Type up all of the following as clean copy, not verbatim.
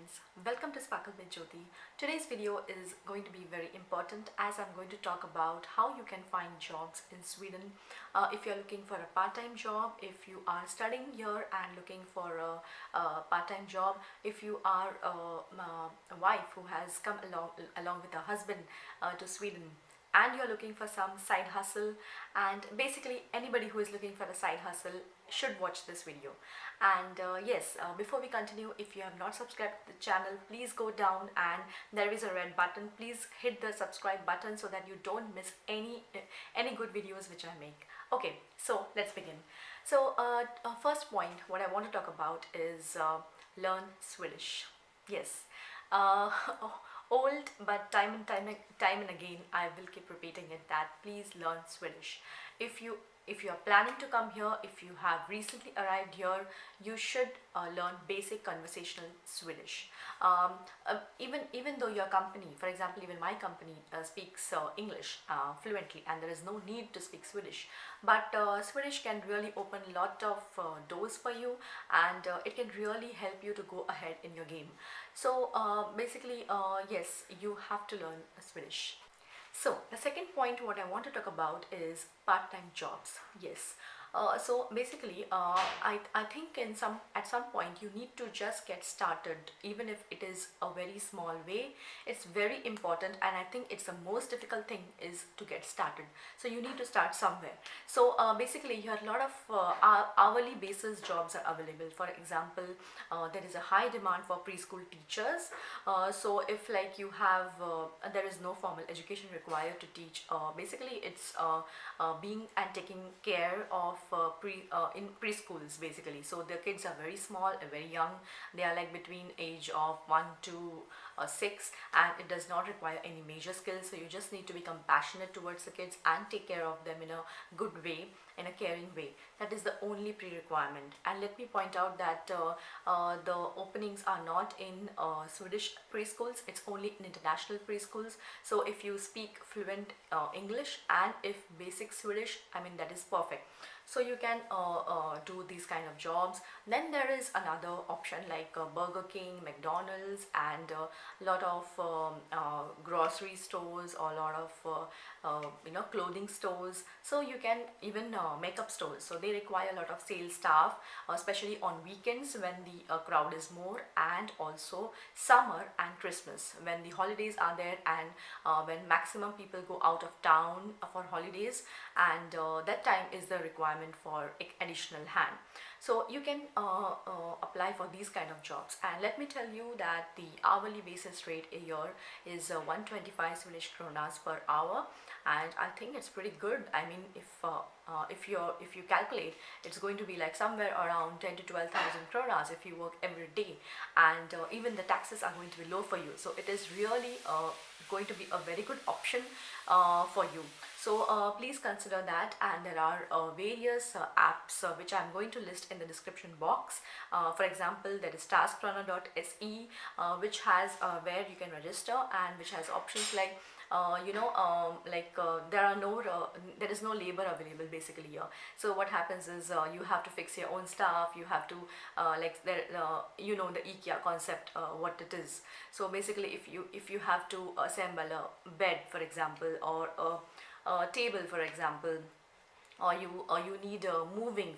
friends, welcome to Sparkle with Jyoti. Today's video is going to be very important as I'm going to talk about how you can find jobs in Sweden. If you're looking for a part-time job, if you are studying here and looking for a part-time job, if you are a wife who has come along with her husband to Sweden, and you're looking for some side hustle, and basically anybody who is looking for a side hustle should watch this video. And before we continue, if you have not subscribed to the channel, please go down and there is a red button. Please hit the subscribe button so that you don't miss any good videos which I make. Okay, so let's begin. So first point what I want to talk about is learn Swedish. Yes, old, but time and again I will keep repeating it that please learn Swedish. If you are planning to come here, if you have recently arrived here, you should learn basic conversational Swedish. Even though your company, for example, even my company speaks English fluently, and there is no need to speak Swedish, but Swedish can really open a lot of doors for you, and it can really help you to go ahead in your game. So yes, you have to learn Swedish. So the second point what I want to talk about is part-time jobs. Yes. So basically I think at some point you need to just get started, even if it is a very small way. It's very important, and I think it's the most difficult thing is to get started. So you need to start somewhere. So basically here a lot of hourly basis jobs are available. For example, there is a high demand for preschool teachers. So if like you have there is no formal education required to teach, basically it's being and taking care of in preschools basically. So the kids are very small, very young. They are like between age of 1 to 6, and it does not require any major skills. So you just need to be compassionate towards the kids and take care of them in a good way, in a caring way. That is the only pre-requirement. And let me point out that the openings are not in Swedish preschools, it's only in international preschools. So if you speak fluent English and if basic Swedish, I mean, that is perfect. So you can do these kind of jobs. Then there is another option like Burger King, McDonald's, and a lot of grocery stores, or a lot of clothing stores. So you can even makeup stores. So they require a lot of sales staff, especially on weekends when the crowd is more, and also summer and Christmas when the holidays are there, and when maximum people go out of town for holidays, and that time is the requirement for additional hand. So you can apply for these kind of jobs. And let me tell you that the hourly basis rate a year is 125 Swedish kronas per hour, and I think it's pretty good. I mean, if you calculate, it's going to be like somewhere around 10 to 12,000 kronas if you work every day, and even the taxes are going to be low for you. So it is really going to be a very good option for you. So please consider that. And there are various apps which I'm going to list in the description box. For example, there is TASKRUNNER.SE which has where you can register, and which has options like there is no labor available basically here. So what happens is you have to fix your own stuff. You have to the IKEA concept, what it is. So basically if you have to assemble a bed, for example, or a table, for example, or you need moving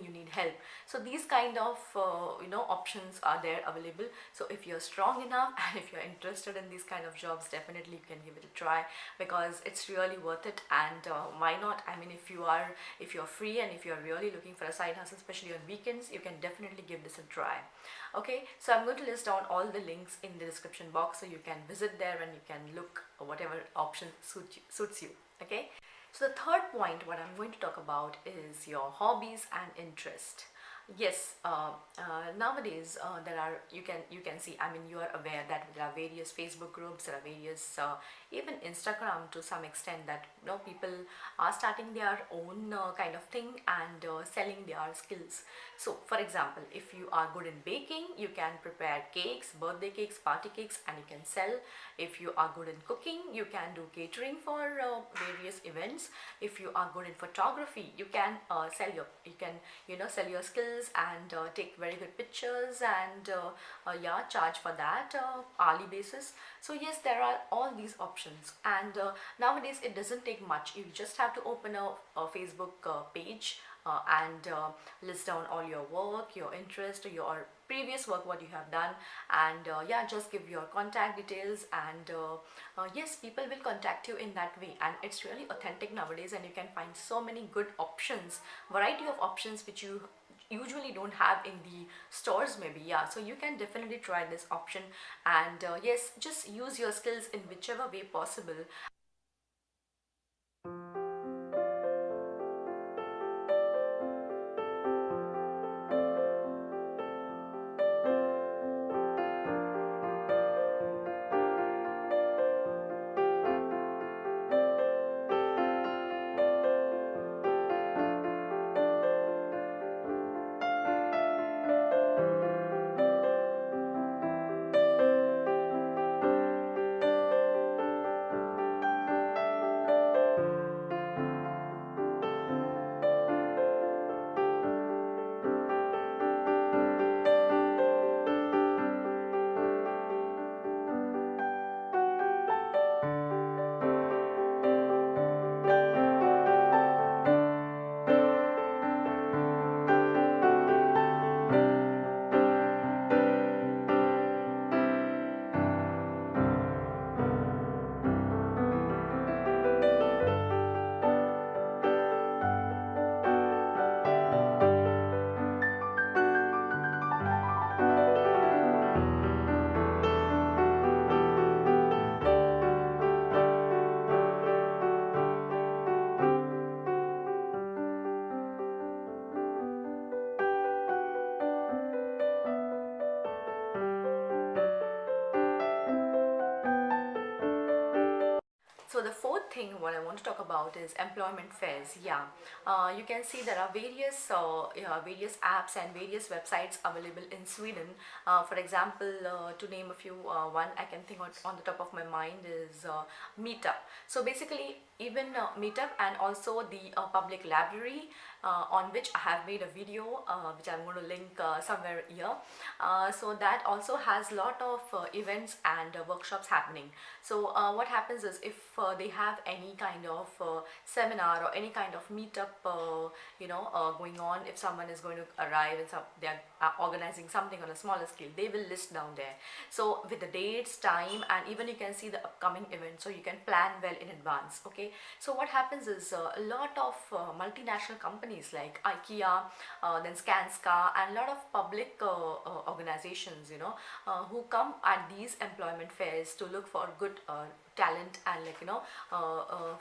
you need help. So these kind of options are there available. So if you're strong enough and if you're interested in these kind of jobs, definitely you can give it a try, because it's really worth it. And why not? I mean, if you're free and if you're really looking for a side hustle, especially on weekends, you can definitely give this a try. Okay, so I'm going to list down all the links in the description box, so you can visit there and you can look whatever option suits you. Okay. So the third point what I'm going to talk about is your hobbies and interest. Yes, nowadays there are, you can see, I mean, you are aware that there are various Facebook groups, there are various even Instagram to some extent, that people are starting their own kind of thing and selling their skills. So for example, if you are good in baking, you can prepare cakes, birthday cakes, party cakes, and you can sell. If you are good in cooking, you can do catering for various events. If you are good in photography, you can sell your skills skills and take very good pictures and yeah, charge for that hourly basis. So yes, there are all these options, and nowadays it doesn't take much. You just have to open a Facebook page and list down all your work, your interest, your previous work, what you have done, and yeah, just give your contact details, and yes, people will contact you in that way, and it's really authentic nowadays, and you can find so many good options, variety of options which you usually don't have in the stores maybe. Yeah, so you can definitely try this option, and yes, just use your skills in whichever way possible. So the fourth thing what I want to talk about is employment fairs. Yeah, you can see there are various apps and various websites available in Sweden. For example, to name a few, one I can think on the top of my mind is Meetup. So basically, even Meetup and also the public library, on which I have made a video, which I'm going to link somewhere here. So that also has lot of events and workshops happening. So what happens is, if they have any kind of seminar or any kind of meetup going on, if someone is going to arrive and they are organizing something on a smaller scale, they will list down there. So with the dates, time, and even you can see the upcoming event, so you can plan well in advance. Okay, so what happens is a lot of multinational companies like IKEA, then Skanska, and a lot of public organizations, who come at these employment fairs to look for good talent and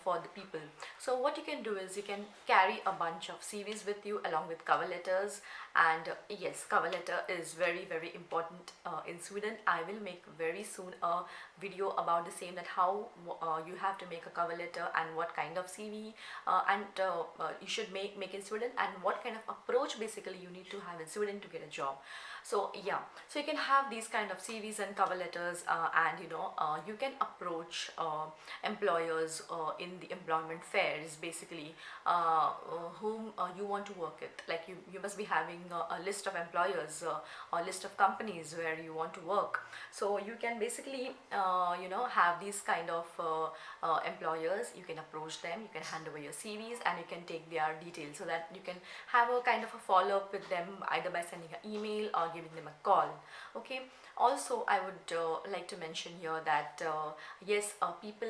for the people. So what you can do is you can carry a bunch of CVs with you along with cover letters, and yes, cover letter is very very important in Sweden. I will make very soon a video about the same, that how you have to make a cover letter and what kind of CV and you should make in Sweden, and what kind of approach basically you need to have in Sweden to get a job. So yeah, so you can have these kind of CVs and cover letters, and you can approach employers in the employment fairs, basically whom you want to work with. Like you must be having a list of employers or list of companies where you want to work. So you can basically have these kind of employers. You can approach them, you can hand over your CVs, and you can take their details, so that you can have a kind of a follow-up with them, either by sending an email or giving them a call. Okay, also I would like to mention here that yes, people,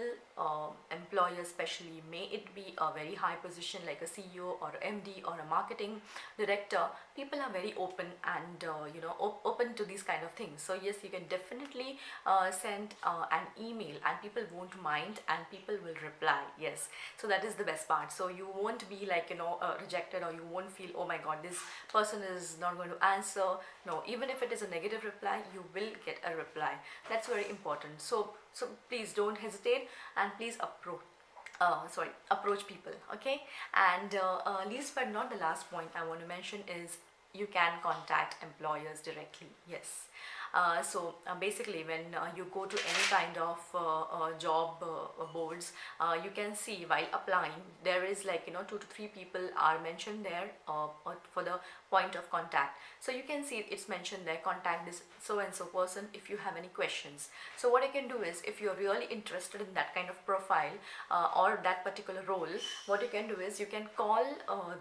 employers especially, may it be a very high position like a CEO or MD or a marketing director, people are very open and open to these kind of things. So yes, you can definitely send an email, and people won't mind, and people will reply. Yes, so that is the best part. So you won't be like rejected, or you won't feel, oh my god, this person is not going to answer. No, even if it is a negative reply, you will get a reply. That's very important. So please don't hesitate, and please approach people. Okay, and least but not the last point I want to mention is, you can contact employers directly. Yes, Basically, when you go to any kind of job boards, you can see while applying there is like 2 to 3 people are mentioned there for the point of contact. So you can see it's mentioned there, contact this so and so person if you have any questions. So what you can do is, if you're really interested in that kind of profile or that particular role, what you can do is you can call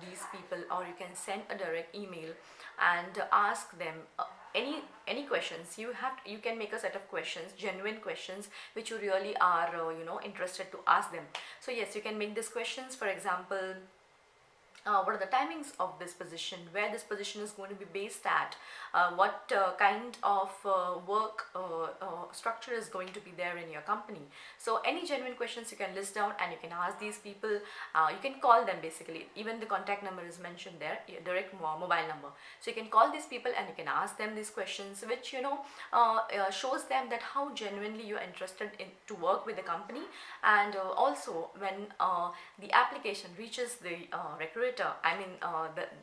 these people, or you can send a direct email and ask them any questions you can make a set of questions, genuine questions which you really are interested to ask them. So yes, you can make these questions. For example, what are the timings of this position, where this position is going to be based at, what kind of work structure is going to be there in your company. So any genuine questions you can list down and you can ask these people. You can call them basically, even the contact number is mentioned there, direct mobile number. So you can call these people and you can ask them these questions, which shows them that how genuinely you're interested in to work with the company. And also when the application reaches the recruiter,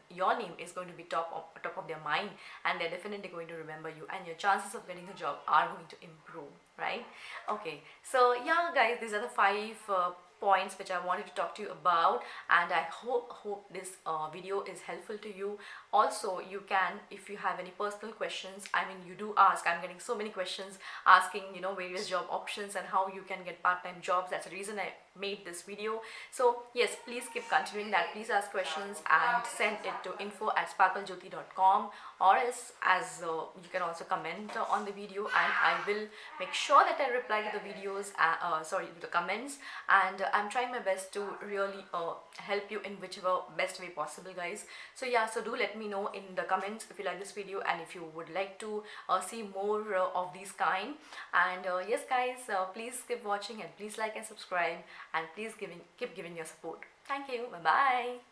your name is going to be top of their mind, and they're definitely going to remember you, and your chances of getting the job are going to improve, right? Okay, so yeah guys, these are the 5 points which I wanted to talk to you about, and I hope this video is helpful to you. Also, you can, if you have any personal questions, you do ask. I'm getting so many questions asking various job options and how you can get part-time jobs. That's the reason I made this video. So yes, please keep continuing that. Please ask questions and send it to info@sparklewithjyoti.com, or as you can also comment on the video, and I will make sure that I reply to the videos, the comments, and I'm trying my best to really help you in whichever best way possible, guys. So yeah, so do let me know in the comments if you like this video and if you would like to see more of these kind. And yes guys, please keep watching, and please like and subscribe, and please keep giving your support. Thank you. Bye bye.